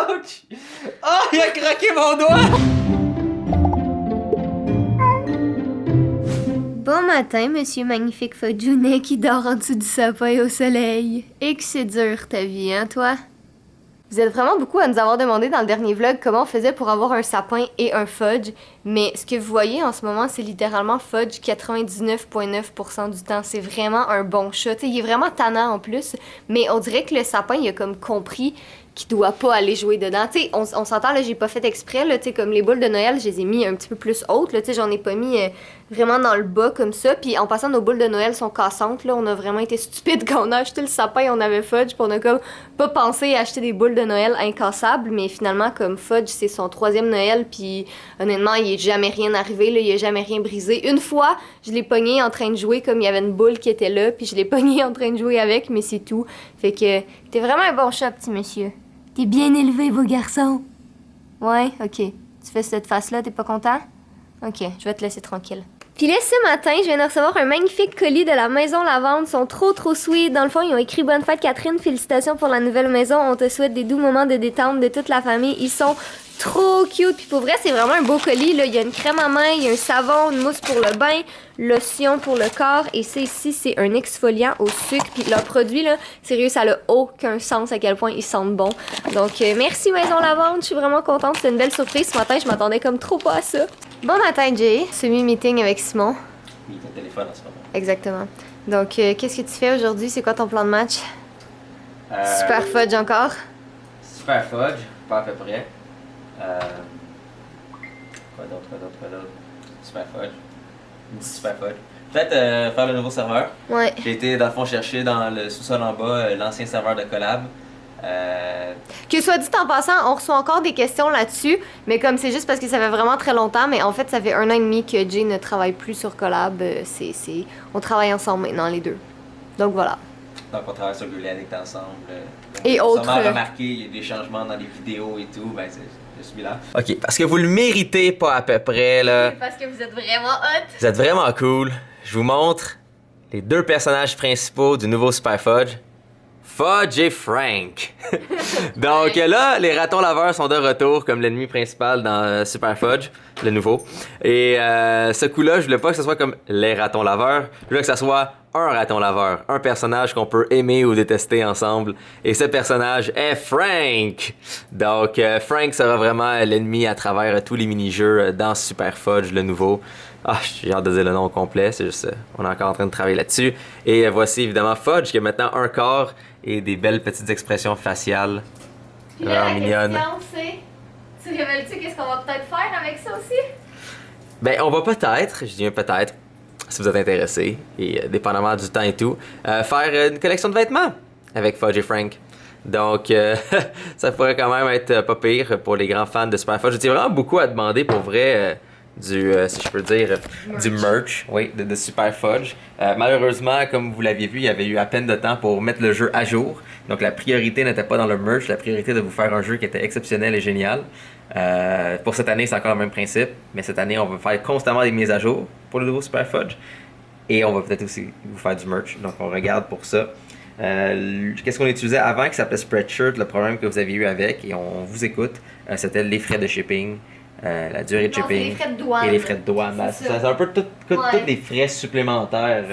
Ouch! Oh, il a craqué mon doigt! Bon matin, monsieur magnifique Fudjounet qui dort en dessous du sapin au soleil. Et que c'est dur ta vie, hein, toi? Vous êtes vraiment beaucoup à nous avoir demandé dans le dernier vlog comment on faisait pour avoir un sapin et un fudge, mais ce que vous voyez en ce moment, c'est littéralement fudge 99,9% du temps. C'est vraiment un bon chat. T'sais, il est vraiment tannant en plus, mais on dirait que le sapin, il a comme compris qu'il doit pas aller jouer dedans. Tu sais, on s'entend, là, j'ai pas fait exprès, là, tu sais, comme les boules de Noël, je les ai mis un petit peu plus hautes, là, tu sais, j'en ai pas mis vraiment dans le bas comme ça, puis en passant, nos boules de Noël sont cassantes, là, on a vraiment été stupides quand on a acheté le sapin, on avait fudge, puis on a comme pas pensé à acheter des boules de Noël incassables, mais finalement, comme fudge, c'est son 3e Noël, puis honnêtement, il est jamais rien arrivé, là, il a jamais rien brisé. Une fois, je l'ai pogné en train de jouer comme il y avait une boule qui était là, puis je l'ai pogné en train de jouer avec, mais c'est tout. Fait que t'es vraiment un bon chat, petit monsieur. T'es bien élevé, beau garçon. Ouais, ok. Tu fais cette face-là, t'es pas content? Ok, je vais te laisser tranquille. Puis là, ce matin, je viens de recevoir un magnifique colis de la Maison Lavande. Ils sont trop sweet. Dans le fond, ils ont écrit Bonne fête Catherine, félicitations pour la nouvelle maison. On te souhaite des doux moments de détente de toute la famille. Ils sont trop cute. Puis pour vrai, c'est vraiment un beau colis, là. Il y a une crème à main, il y a un savon, une mousse pour le bain, lotion pour le corps. Et ça ici, c'est un exfoliant au sucre. Puis leur produit, là, sérieux, ça n'a aucun sens à quel point ils sentent bon. Donc, merci Maison Lavande. Je suis vraiment contente. C'est une belle surprise. Ce matin, je m'attendais comme trop pas à ça. Bon matin, Jay. Semi-meeting avec Simon. Oui, ton téléphone en ce moment. Exactement. Donc, qu'est-ce que tu fais aujourd'hui? C'est quoi ton plan de match? Super fudge encore? Super fudge, pas à peu près. Quoi d'autre? Super fudge. Une petite super fudge. Peut-être faire le nouveau serveur. Ouais. J'ai été dans le fond chercher dans le sous-sol en bas l'ancien serveur de collab. Que soit dit en passant, on reçoit encore des questions là-dessus, mais comme c'est juste parce que ça fait vraiment très longtemps, mais en fait, ça fait 1 an et demi que Jay ne travaille plus sur collab. On travaille ensemble maintenant, les deux. Donc voilà. Donc on travaille sur Google Addict ensemble. Et autres. Sûrement remarqué, il y a des changements dans les vidéos et tout. Ben, je suis là. Ok, parce que vous le méritez pas à peu près, là. Parce que vous êtes vraiment hot. Vous êtes vraiment cool. Je vous montre les 2 personnages principaux du nouveau Super Fudge. Fudge et Frank. Donc là, les ratons laveurs sont de retour comme l'ennemi principal dans Super Fudge, le nouveau. Et ce coup-là, je voulais pas que ce soit comme les ratons laveurs. Je voulais que ce soit un raton laveur, un personnage qu'on peut aimer ou détester ensemble. Et ce personnage est Frank. Donc Frank sera vraiment l'ennemi à travers tous les mini-jeux dans Super Fudge, le nouveau. Ah, j'ai hâte de dire le nom complet, c'est juste, on est encore en train de travailler là-dessus. Et voici évidemment Fudge qui a maintenant un corps et des belles petites expressions faciales. Puis là, la question, c'est... Tu révèles-tu qu'est-ce qu'on va peut-être faire avec ça aussi? Ben, on va peut-être, je dis un peut-être, si vous êtes intéressé, et dépendamment du temps et tout, faire une collection de vêtements avec Fudge et Frank. Donc, ça pourrait quand même être pas pire pour les grands fans de Super Fudge. J'ai vraiment beaucoup à demander pour vrai... si je peux dire, du merch, oui, de Super Fudge. Malheureusement, comme vous l'aviez vu, il y avait eu à peine de temps pour mettre le jeu à jour. Donc la priorité n'était pas dans le merch, la priorité de vous faire un jeu qui était exceptionnel et génial. Pour cette année, c'est encore le même principe, mais cette année, on va faire constamment des mises à jour pour le nouveau Super Fudge. Et on va peut-être aussi vous faire du merch, donc on regarde pour ça. Qu'est-ce qu'on utilisait avant qui s'appelait Spreadshirt, le problème que vous aviez eu avec, et on vous écoute, c'était les frais de shipping. La durée de shipping les frais de douane, et les frais de douane. C'est un peu tous les frais supplémentaires.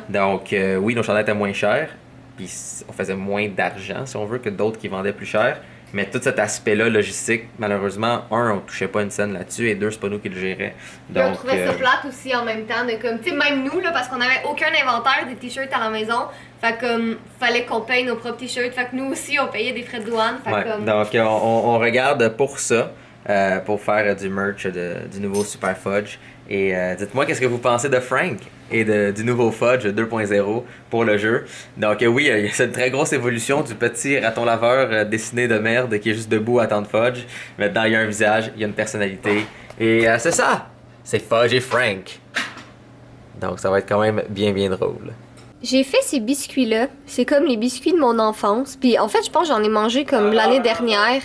Donc, oui, nos chandails étaient moins chers, puis on faisait moins d'argent, si on veut, que d'autres qui vendaient plus cher. Mais tout cet aspect-là, logistique, malheureusement, on touchait pas une scène là-dessus, et 2, c'est pas nous qui le gérait. Donc, on trouvait ça plate aussi en même temps, de comme, tu sais, même nous, là, parce qu'on avait aucun inventaire des t-shirts à la maison, fait comme, fallait qu'on paye nos propres t-shirts, fait que nous aussi, on payait des frais de douane, fait comme... Donc, on regarde pour ça. Pour faire du merch du nouveau Super Fudge. Et dites-moi qu'est-ce que vous pensez de Frank et du nouveau Fudge 2.0 pour le jeu. Donc oui, il y a cette très grosse évolution du petit raton laveur dessiné de merde qui est juste debout à attendre Fudge. Maintenant, il y a un visage, il y a une personnalité. Et c'est ça! C'est Fudge et Frank. Donc ça va être quand même bien drôle. J'ai fait ces biscuits-là. C'est comme les biscuits de mon enfance. Puis en fait, je pense que j'en ai mangé comme l'année dernière.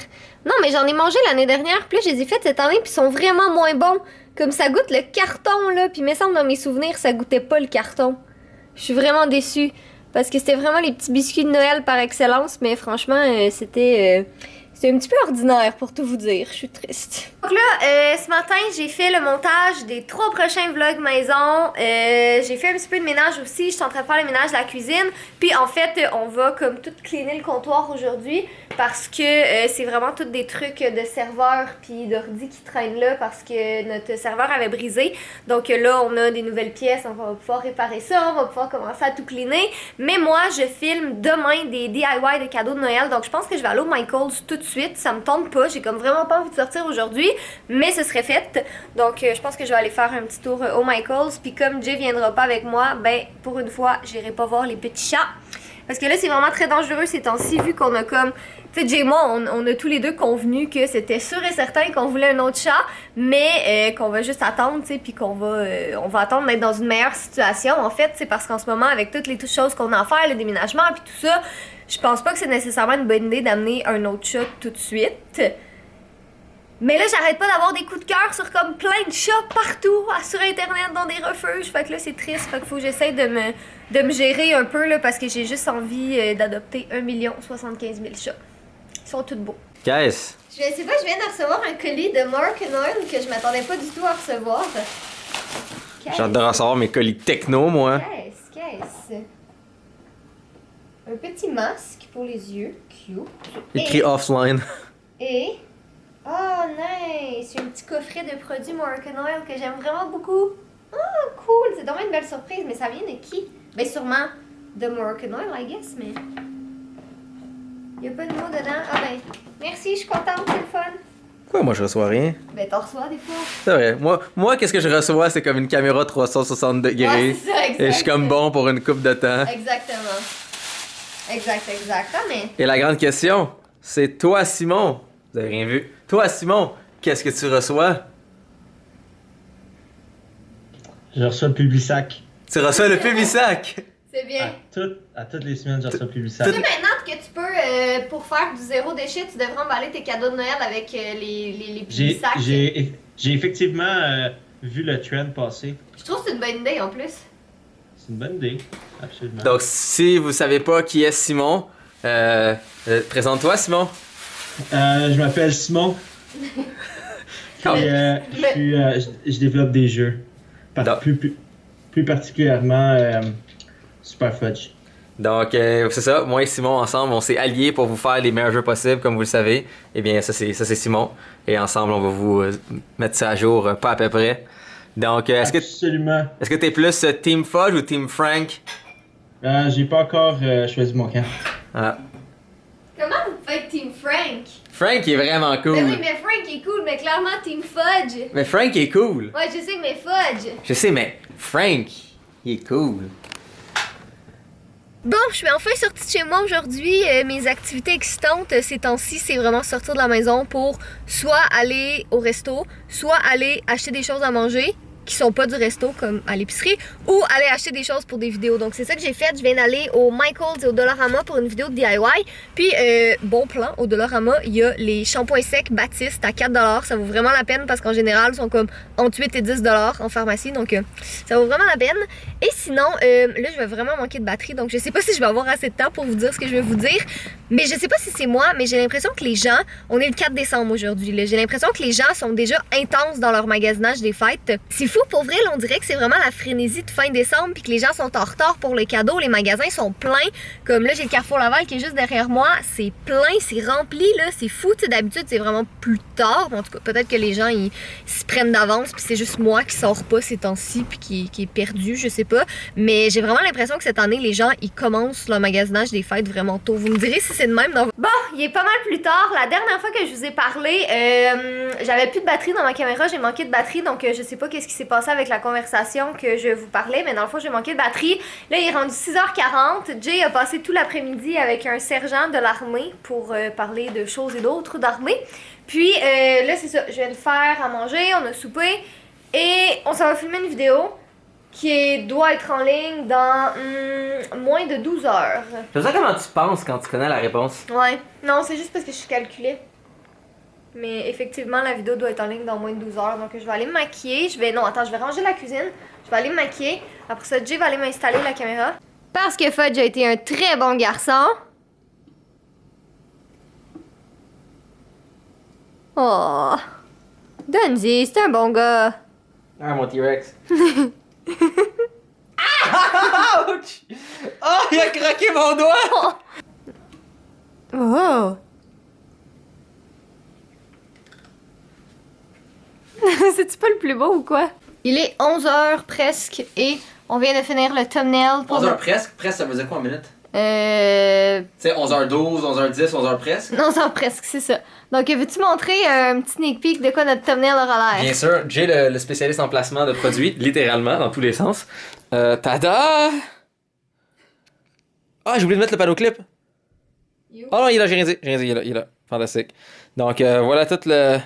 Non, mais j'en ai mangé l'année dernière. Puis là, je les ai fait cette année. Puis ils sont vraiment moins bons. Comme ça goûte le carton, là. Puis il me semble dans mes souvenirs, ça goûtait pas le carton. Je suis vraiment déçue. parce que c'était vraiment les petits biscuits de Noël par excellence, mais franchement, c'était un petit peu ordinaire pour tout vous dire. Je suis triste. Donc là, ce matin, j'ai fait le montage des 3 prochains vlogs maison. J'ai fait un petit peu de ménage aussi. Je suis en train de faire le ménage de la cuisine. Puis en fait, on va comme tout cleaner le comptoir aujourd'hui parce que c'est vraiment tous des trucs de serveur puis d'ordi qui traînent là parce que notre serveur avait brisé. Donc là, on a des nouvelles pièces. On va pouvoir réparer ça. On va pouvoir commencer à tout cleaner. Mais moi, je filme demain des DIY de cadeaux de Noël. Donc je pense que je vais aller au Michael's tout de suite. Ça me tente pas. J'ai comme vraiment pas envie de sortir aujourd'hui. Mais ce serait fait. Donc je pense que je vais aller faire un petit tour au Michael's. Puis comme Jay viendra pas avec moi, ben pour une fois, j'irai pas voir les petits chats. Parce que là, c'est vraiment très dangereux ces temps-ci, vu qu'on a comme... Tu sais, Jay et moi, on a tous les deux convenu que c'était sûr et certain qu'on voulait un autre chat, mais qu'on va juste attendre, tu sais, puis on va attendre d'être dans une meilleure situation. En fait, c'est parce qu'en ce moment, avec toutes les choses qu'on a à faire, le déménagement, puis tout ça, je pense pas que c'est nécessairement une bonne idée d'amener un autre chat tout de suite. Mais là, j'arrête pas d'avoir des coups de cœur sur comme plein de chats partout, sur internet, dans des refuges. Fait que là, c'est triste. Fait qu'il faut que j'essaie de me gérer un peu, là, parce que j'ai juste envie d'adopter 1 75 000 chats. Ils sont tous beaux. Qu'est-ce? Je sais pas, je viens de recevoir un colis de Mark Noël que je m'attendais pas du tout à recevoir. J'adore recevoir mes colis techno, moi. Qu'est-ce? Un petit masque pour les yeux. Cute. Écrit offline. Et... Oh, nice! C'est un petit coffret de produits Mark Noël que j'aime vraiment beaucoup. Ah, cool! C'est vraiment une belle surprise, mais ça vient de qui? Ben, sûrement de Mark Noël, I guess, mais... Y'a pas de mots dedans. Ah ben, merci, je suis contente, c'est le fun. Quoi, moi je reçois rien? Ben, t'en reçois des fois. C'est vrai. Moi qu'est-ce que je reçois, c'est comme une caméra 360 degrés. Ouais, c'est ça, exact. Et je suis comme bon pour une coupe de temps. Exactement. Exact. Ah, mais... Et la grande question, c'est toi, Simon. Vous avez rien vu. Toi, Simon, qu'est-ce que tu reçois? Je reçois le Publisac. Tu reçois le Publisac. C'est bien. À toutes les semaines, je reçois le Publisac. Tu sais maintenant que tu peux, pour faire du zéro déchet, tu devrais emballer tes cadeaux de Noël avec les petits sacs. J'ai effectivement vu le trend passer. Je trouve que c'est une bonne idée en plus. C'est une bonne idée, absolument. Donc, si vous savez pas qui est Simon, présente-toi, Simon. Je m'appelle Simon. Je développe des jeux. Plus particulièrement Super Fudge. Donc, c'est ça. Moi et Simon, ensemble, on s'est alliés pour vous faire les meilleurs jeux possibles, comme vous le savez. Eh bien, ça, c'est Simon. Et ensemble, on va vous mettre ça à jour, pas à peu près. Donc, Absolument. Est-ce que t'es plus Team Fudge ou Team Frank? J'ai pas encore choisi mon camp. Ah. Comment vous faites Team Frank? Frank est vraiment cool. Ben oui, mais Frank est cool, mais clairement Team Fudge. Mais Frank est cool. Ouais, je sais, mais Fudge. Je sais, mais Frank, il est cool. Bon, je suis enfin sortie de chez moi aujourd'hui. Mes activités excitantes ces temps-ci, c'est vraiment sortir de la maison pour soit aller au resto, soit aller acheter des choses à manger qui sont pas du resto comme à l'épicerie, ou aller acheter des choses pour des vidéos. Donc c'est ça que j'ai fait. Je viens d'aller au Michael's et au Dollarama pour une vidéo de DIY. Puis bon plan, au Dollarama, il y a les shampoings secs Baptiste à 4$. Ça vaut vraiment la peine parce qu'en général, ils sont comme entre 8 et 10$ en pharmacie. Donc ça vaut vraiment la peine. Et sinon, là, je vais vraiment manquer de batterie. Donc je sais pas si je vais avoir assez de temps pour vous dire ce que je vais vous dire. Mais je sais pas si c'est moi, mais j'ai l'impression que les gens, on est le 4 décembre aujourd'hui. J'ai l'impression que les gens sont déjà intenses dans leur magasinage des fêtes. C'est fou, pour vrai, là, on dirait que c'est vraiment la frénésie de fin décembre puis que les gens sont en retard pour les cadeaux. Les magasins sont pleins. Comme là, j'ai le Carrefour Laval qui est juste derrière moi. C'est plein, c'est rempli, là. C'est fou. Tu sais, d'habitude, c'est vraiment plus tard. En tout cas, peut-être que les gens, ils se prennent d'avance puis c'est juste moi qui sors pas ces temps-ci puis qui est perdu, je sais pas. Mais j'ai vraiment l'impression que cette année, les gens, ils commencent leur magasinage des fêtes vraiment tôt. Vous me direz si c'est de même dans... Bon, il est pas mal plus tard. La dernière fois que je vous ai parlé, j'avais plus de batterie dans ma caméra. J'ai manqué de batterie, donc je sais pas qu'est-ce qui s'est passé avec la conversation que je vous parlais, mais dans le fond, j'ai manqué de batterie. Là, il est rendu 6h40. Jay a passé tout l'après-midi avec un sergent de l'armée pour parler de choses et d'autres d'armée. Puis là, c'est ça. Je viens de faire à manger, on a soupé et on s'en va filmer une vidéo qui doit être en ligne dans moins de 12 heures. Je sais comment tu penses quand tu connais la réponse. Ouais. Non, c'est juste parce que je suis calculée. Mais effectivement, la vidéo doit être en ligne dans moins de 12 heures. Donc, je vais aller me maquiller. Je vais ranger la cuisine. Je vais aller me maquiller. Après ça, Jay va aller m'installer la caméra. Parce que Fudge a été un très bon garçon. Oh. Dunzy, c'est un bon gars. Ah, mon T-Rex. Ah! Ouch! Oh, il a craqué mon doigt! Oh. C'est-tu pas le plus beau ou quoi? Il est 11h presque et on vient de finir le thumbnail pour... 11h presque? Presque, ça veut dire quoi en minutes? Tu sais, 11h12, 11h10, 11h presque? Non, c'est presque, c'est ça. Donc, veux-tu montrer un petit sneak peek de quoi notre thumbnail aura l'air? Bien sûr, Jay, le spécialiste en placement de produits, littéralement, dans tous les sens. Tada! Ah, j'ai oublié de mettre le panneau clip. Oh non, il est là, j'ai rien dit, il est là. Fantastique. Donc, voilà tout le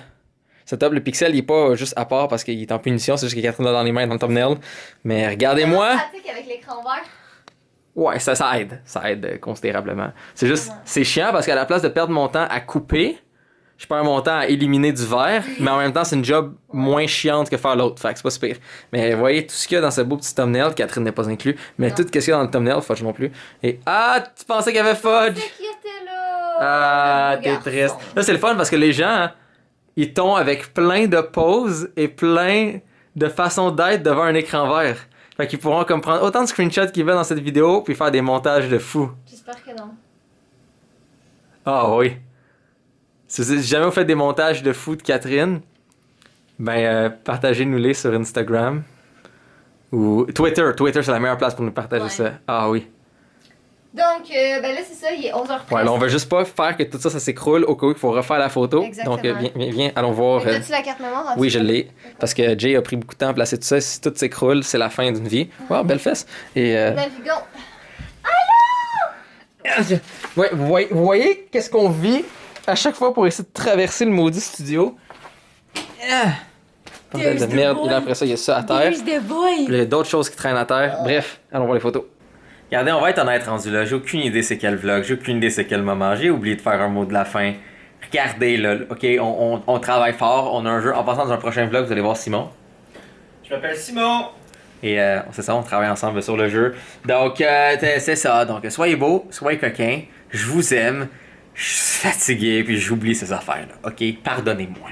setup. Le pixel, il est pas juste à part parce qu'il est en punition, c'est juste qu'il y a Catherine dans les mains dans le thumbnail. Mais regardez-moi! C'est pratique avec l'écran vert. Ouais, ça aide considérablement. C'est juste, c'est chiant parce qu'à la place de perdre mon temps à couper, je perds mon temps à éliminer du verre, mais en même temps, c'est une job moins chiante que faire l'autre. Fait que c'est pas super. Mais vous voyez, tout ce qu'il y a dans ce beau petit thumbnail, Catherine n'est pas inclus, mais tout ce qu'il y a dans le thumbnail, Fudge non plus. Et tu pensais qu'il y avait Fudge? C'est qui était là? Ah, Beau t'es garçon. triste. Là, c'est le fun parce que les gens, hein, ils tombent avec plein de poses et plein de façons d'être devant un écran vert. Fait qu'ils pourront comme prendre autant de screenshots qu'ils veulent dans cette vidéo puis faire des montages de fou. J'espère que non. Ah oui. Si jamais vous faites des montages de fou de Catherine, ben partagez-nous-les sur Instagram. Ou Twitter. Twitter, c'est la meilleure place pour nous partager ça. Ah oui. Donc, ben là, c'est ça, il est 11h presque. Ouais, là, on va juste pas faire que tout ça s'écroule au cas où il faut refaire la photo. Exactement. Donc, viens, allons voir. As-tu la carte mémoire? Oui, je l'ai. Parce que Jay a pris beaucoup de temps à placer tout ça. Si tout s'écroule, c'est la fin d'une vie. Wow, belle fesse. Et. Navigons. Ouais, vous voyez qu'est-ce qu'on vit à chaque fois pour essayer de traverser le maudit studio? Bordel de merde. Et là, après ça, il y a ça à terre. Puis il y a d'autres choses qui traînent à terre. Bref, allons voir les photos. Regardez, on va être honnête rendu là. J'ai aucune idée c'est quel vlog, j'ai aucune idée c'est quel moment. J'ai oublié de faire un mot de la fin. Regardez là, ok, on travaille fort, on a un jeu. En passant dans un prochain vlog, vous allez voir Simon. Je m'appelle Simon. Et c'est ça, on travaille ensemble sur le jeu. Donc, c'est ça. Donc, soyez beaux, soyez coquins. Je vous aime. Je suis fatigué, puis j'oublie ces affaires-là. Ok, pardonnez-moi.